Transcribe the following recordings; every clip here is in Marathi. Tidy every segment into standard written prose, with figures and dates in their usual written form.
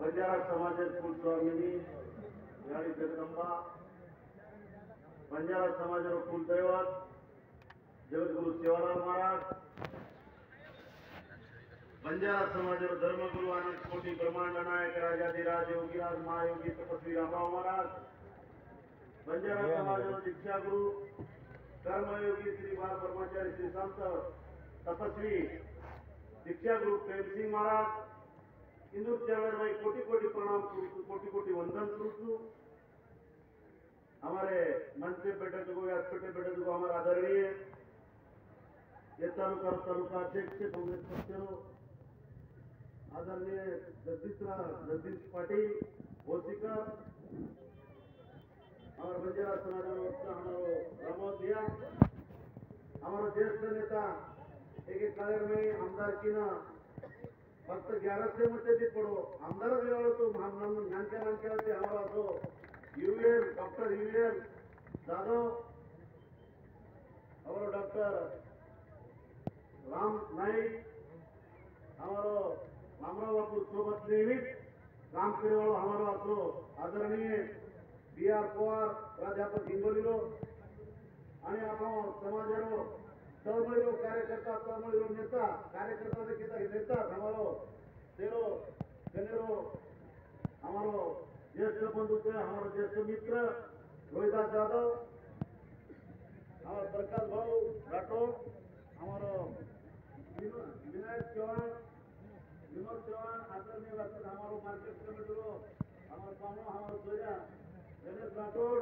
बंजारा समाजाचे कुलस्वामिनी यानी जगदंबा, बंजारा समाजाचे कुलदैवत जगद्गुरु सेवालाल महाराज, बंजारा समाजाचे धर्मगुरु आणि कोटी ब्रह्मांड नायक राजाधिराज योगीराज महायोगी तपस्वी रामराव महाराज, बंजारा समाजाचे दीक्षागुरु कर्मयोगी श्री बाल ब्रह्मचारी श्री संत तपस्वी दीक्षागुरु प्रेमसिंह महाराज, इंदूर चरण भाई कोटि कोटि प्रणाम करूँ, कोटि कोटि वंदन करूँ। हमारे मंच पे बैठे को हॉस्पिटल बैठे को हमारा आदरणीय ये तालुका अध्यक्ष कांग्रेस पक्ष आदरणीय जगदीश पाटिल भोसीकर, हमारे बंजारा समाज हमारे प्रमोद भैया, हमारा ज्येष्ठ नेता एक कालेर में आमदार की ना फक्त 1100 मते भी पड़ो आमदार तो नानक्या होते हमारा तो यूएन डॉक्टर यूएन जाधव और डॉक्टर राम नाईक हमारो रामराव बापू सोबत नेहमीच काम करेवाळो हमारो असो आदरणीय BR पवार प्राध्यापक हिंगोलीरो आणि आपण समाजारो तळमळीरो कार्यकर्ता तळमळीरो नेता कार्यकर्ता नेता हमारो तेरो गनेरो हमारो ज्येष्ठ बंधु थे हमारो ज्येष्ठ मित्र रोहिदास यादव, हमारो प्रकाश भाऊ राठौर, हमारो विनायक चौहान विनोद चौहान आदरणीय डॉक्टर हमारो मार्केट कमिटी रो हमारो पानो हमारो सोया गणेश राठौर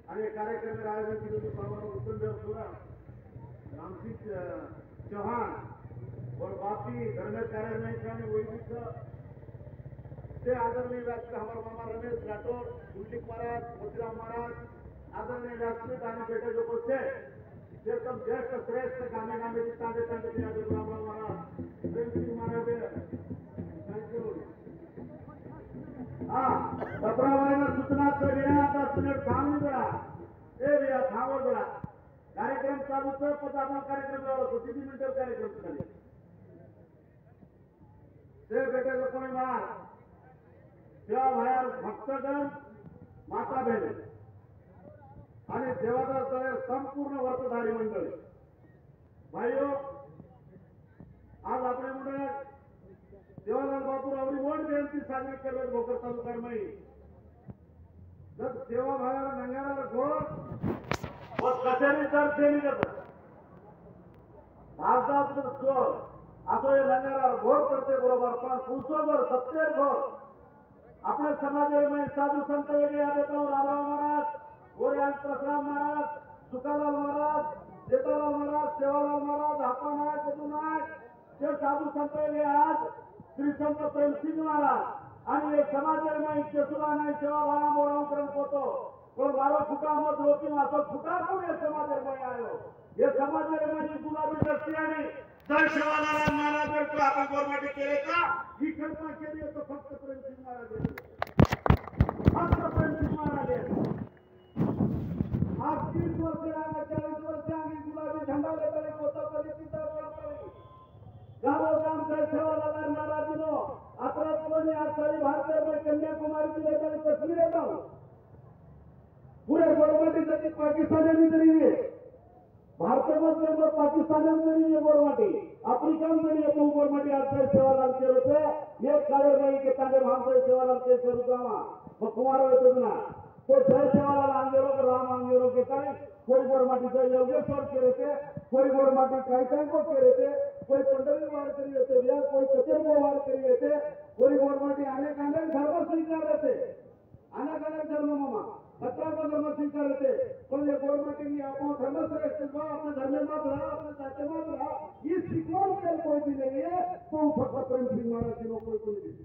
आणि कार्यक्रम आयोजन केले हमारो उत्तमदेव सुरा रामसिंह चौहान और बापी धर्म कार्यालय वही से आदरणीय व्यासपीठ हमारे मामा रमेश राठौर कुलदीप महाराज मोतीराम महाराज आदरणीय व्यासपीठ आने बेटे जो बच्चे ये सब ज्येष्ठ श्रेष्ठ गाने गाने की तांडे तांडे की आदरणीय रामराव महाराज प्रेम सिंह महाराज थैंक यू। हाँ सप्रावाईना सूचना कर रिया आता मिनिट थांबली जरा ए रिया थांबो जरा कार्यक्रम चालू कर पण आपण कार्यक्रम लावला किती मिनिटं कार्यक्रम झाले ते बेटे जो कोणी मार तेव्हा बाहेर भक्तगण माता बहिणी आणि देवादार तळे संपूर्ण व्रतधारी मंडळी भाईओ आज आपले मुळे सेवालाल बापू आवडी मोठ जयंती साजरी करत भोकर तालुक्यामध्ये जर सेवा भागाला नंगारा घोर व कचेरी तर केली जातात भारतात चोर असो हे नंगारा घोर करते बरोबर पण पुरुषोबर सत्य घोर अपने समाज में साधु संत वेगळे आले तो रामराव महाराज गोरेआल परशुराम महाराज सुकालाल महाराज जेठालाल महाराज सेवालाल महाराज आपा नायक यदू नायक ते साधु संत वेगळे आज श्री संत प्रेमसिंह महाराज आणि हे समाज में केसुला नाही सेवा भाना मोरावकरण पोतो पण 12 फुटा मत रोकी मासो फुटा कोण हे समाज में आयो हे समाज में गुलाबी दस्ती आणि जय सेवालाल महाराज को आपण गवर्नमेंट केले का ही कल्पना केली तो फक्त प्रेमसिंह महाराज फक्त प्रेमसिंह महाराज आज 30 वर्ष रागा 40 वर्ष आम्ही गुलाबी झंडा लेकर होता कधी तिथं गावोगाम जय सेवालाल महाराज नो अपराधों आज सारी भारत में कन्याकुमारी की लेकर तस्वीरें दाओ पूरे गवर्नमेंट की पाकिस्तान में करेंगे भारतामध्ये पाकिस्तानामध्ये गोरमाटी आफ्रिकामध्ये तो गोरमाटी आता सेवालाल के होते एक काळे नाही के तांडे भांगते सेवालाल के स्वरूपामा कुमार होते ना तो जय सेवालाल आंगेरो राम आंगेरो के ताई कोई गोरमाटी से योगेश्वर के रहते कोई गोरमाटी कायतां को के रहते कोई पंडरी वार करी रहते या कोई कचर को वार करी रहते कोई गोरमाटी अनेक अनेक धर्म स्वीकार रहते अनेक अनेक धर्म मामा 17 का धर्म स्वीकार रहते पण ये गवर्नमेंट ने अपना धर्म श्रेष्ठ बा अपने धर्म मत रहा अपने जाति मत रहा ये सिक्योर कर कोई भी नहीं है तो फक्त प्रेम सिंह महाराज जी कोई कोई नहीं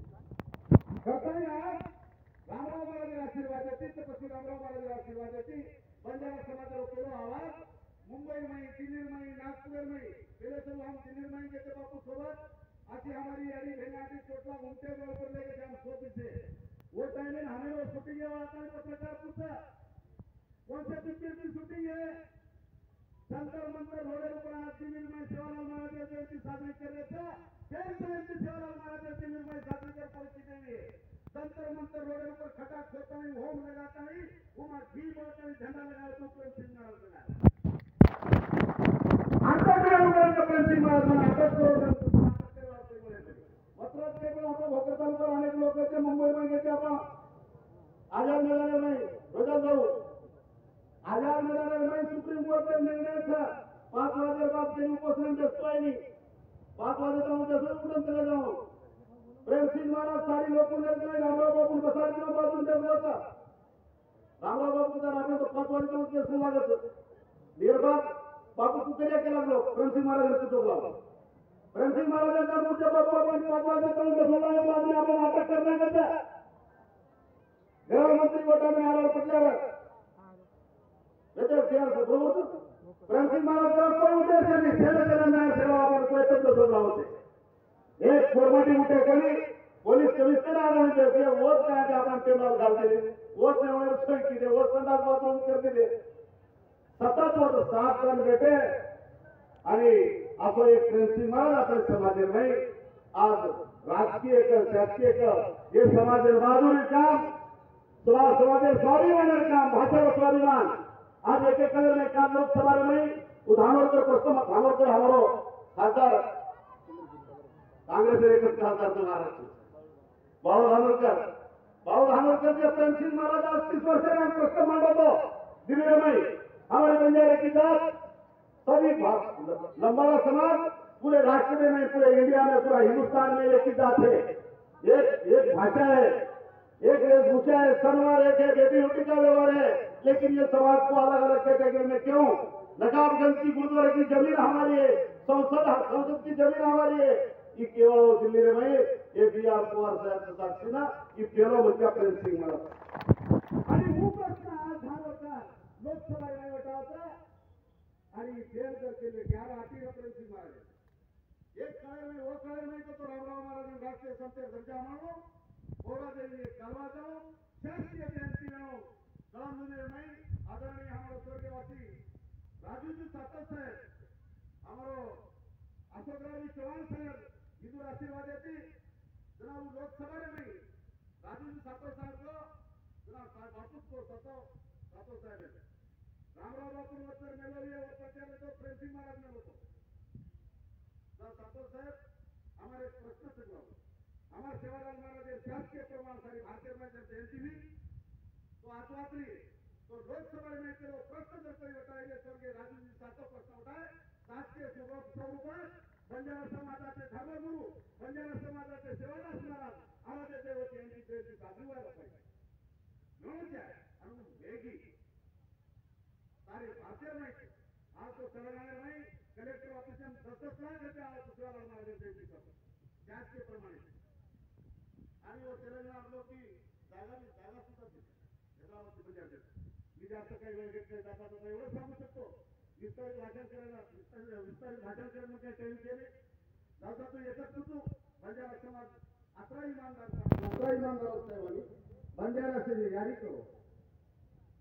करता है आज रामराव महाराज आशीर्वाद देते तपस्वी रामराव महाराज आशीर्वाद देते बंजारा समाज केलो आवाज मुंबई में दिल्ली में नागपुर में पहले तो हम दिल्ली में गए बापू सोबत आज हमारी यारी भेनाटी चोटला घूमते रोड पर लेके हम सोच से वो टाइम में हमें वो शूटिंग आता है पत्रकार पूछा कौन से पिक्चर की शूटिंग है संतर मंत्र रोडे पर आज दिल्ली में सेवालाल महाराज जयंती साजरी कर रहे थे कैसे जयंती सेवालाल महाराज जयंती में साजरी कर परिस्थिति में जंतर मंतर रोड पर खटा खोता नहीं, होम लगाता नहीं, वहां घी बोलता नहीं, झंडा लगाया तो प्रेम सिंह महाराज लगाया। अटक करा प्रेम सिंह महाराज ने अटक करो मतलब के पण आपण भोकर तालुक्यात अनेक लोक ते मुंबई मध्ये गेले आपण आझाद मैदानावर नाही रोजल भाऊ आझाद मैदानावर नाही सुप्रीम कोर्ट निर्णयाचा 5 वाजे बाद के उपोषण देतोय नहीं 5 वाजे जाऊन जसं उठून चले जाऊ प्रेम सिंह महाराज सारी लोक नेत नाही रामराव बापू बसाडीनं बाजून देत होता रामराव बापू जर आपण तो 5 वाजे जाऊन केस लागत निर्बाद बापू तू तरी केला लोक प्रेम सिंह महाराजांचं चोकला प्रेम सिंह महाराजांचा मोठ्या बापू आपण 5 वाजे जाऊन बसवला आहे बाद में आपण अटक करण्याकरता गृहमंत्री कोर्टाने आल्यावर पटल्यावर येते शेअर बरोबर प्रेम सिंह महाराज कोई उद्देश नहीं सेवा करना है सेवा आपण कोई तत्व सोडला होते एक फॉर्मेलिटी उठे करी पोलीस कमिश्नर आने देते वोट काय ते आपण टेबल घालते वोट नेवर सोय की दे वोट संडास बाथरूम करते दे सतत होत 7 जण बेटे आणि आपण एक प्रेम सिंह महाराज आपल्या समाजामध्ये आज राजकीय कर शासकीय कर हे समाज बहादुरी काम समाज स्वाभिमान काम भाषा स्वाभिमान आज एक कलर में काम लोकसभा में धानोरकर प्रश्न धानोरकर हमारो खासदार कांग्रेस एक खासदार तो महाराष्ट्र बाबू धानोरकर के प्रेम सिंह महाराज आज 30 वर्ष का प्रश्न मांडो दिल्ली में हमारे बंजारे की जात सभी लंबाड़ा समाज पूरे राष्ट्र में नहीं पूरे इंडिया में पूरा हिंदुस्तान में एक ही जात है एक भाषा है एक वेशभूषा है सनवार एक है बेटी रोटी का व्यवहार है लेकिन ये समाज को अलग अलग कैटेगरी में क्यों नकाबगंज की गुरुद्वारे की जमीन हमारी है संसद की जमीन हमारी है ये केवळ दिल्ली में ये बी.आर. पवार साहेब साक्षी ना ये पेलो म्हणजे प्रेम सिंह महाराज आणि वो प्रश्न आज धारवता लोकसभा में उठा होता आणि फेल करके 11 अपील प्रेम सिंह महाराज एक काळ में वो काळ में तो रामराव महाराज राष्ट्रीय संत दर्जा मानो होगा देवी कलवा जाओ शासकीय जयंती में कलमने में आदरणीय हमारे स्वर्गवासी राजू जी सातव साहब हमारो अशोकराव चौहान साहब इधर आशीर्वाद देती जनाब लोकसभा में राजू जी सातव साहब को जनाब बापू को सातव साहब रामराव बापू वत्तर मेलोरिया और प्रचार तो प्रेम सिंह महाराज ने होतो सातव साहब हमारे प्रश्न से हमारे सेवालाल महाराज शासकीय प्रमाण सारी भारतीय में जयंती हुई तो आज रात्रि तो लोकसभा में केवल प्रश्न जर कोई उठाएंगे स्वर्गीय राजू जी सातव प्रश्न उठाए शासकीय स्वरूपात बंजारा समाजाचे धर्मगुरू बंजारा समाजाचे सेवादास महाराज आराध्य देवते यांची जयंती साजरी व्हायला पाहिजे म्हणून काय आणि वेगी सारे भारतीय माहिती आज तो तेलंगाना में कलेक्टर ऑफिस में 10 लाख रुपया सेवालाल महाराज जयंती करतो शासकीय प्रमाणे आणि वो तेलंगाना लोग की जागा सुद्धा देते हैदराबाद बंजार देते मी जास्त काही वेळ घेत नाही जाता तर एवढं सांगू शकतो विस्तारित भाषण करायला विस्तारित भाषण करणं काही टाइम केले जाता तो एकच तू बंजारा समाज 11 ईमानदार होता है वाली बंजारा से यारी करो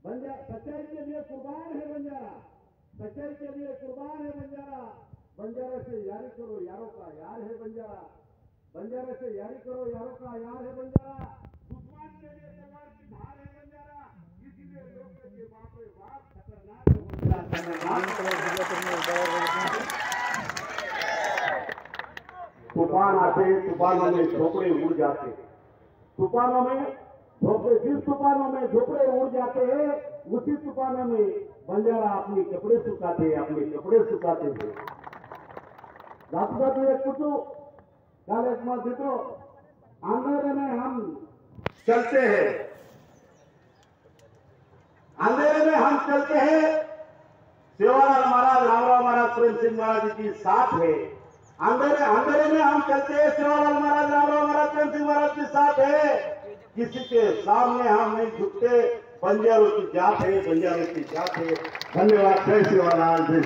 बंजारा सच्चाई के लिए कुर्बान है सच्चाई के लिए कुर्बान है बंजारा से यारी करो यारों का यार है बंजारा से यारी करो यारों का यार है बंजारा दुश्मन के लिए तलवार की धार है बंजारा इसीलिए लोग कहते हैं बाप रे बाप खतरनाक तूफान आते तूफानों में झोपड़े उड़ जाते तूफानों में झोपड़े जिस तूफानों में झोपड़े उड़ जाते हैं उसी तूफानों में बंजारा अपने कपड़े सुखाते थे जाते एक कुछ काल एक मत देखो अंधेरे में हम चलते हैं सेवालाल महाराज रामराव महाराज प्रेम सिंह महाराज जी साथ है अंधेरे में हम चलते हैं सेवालाल महाराज रामराव महाराज प्रेम सिंह महाराज जी साथ है किसी के सामने हम नहीं झुकते बंजारों की जात है धन्यवाद जय सेवालाल जय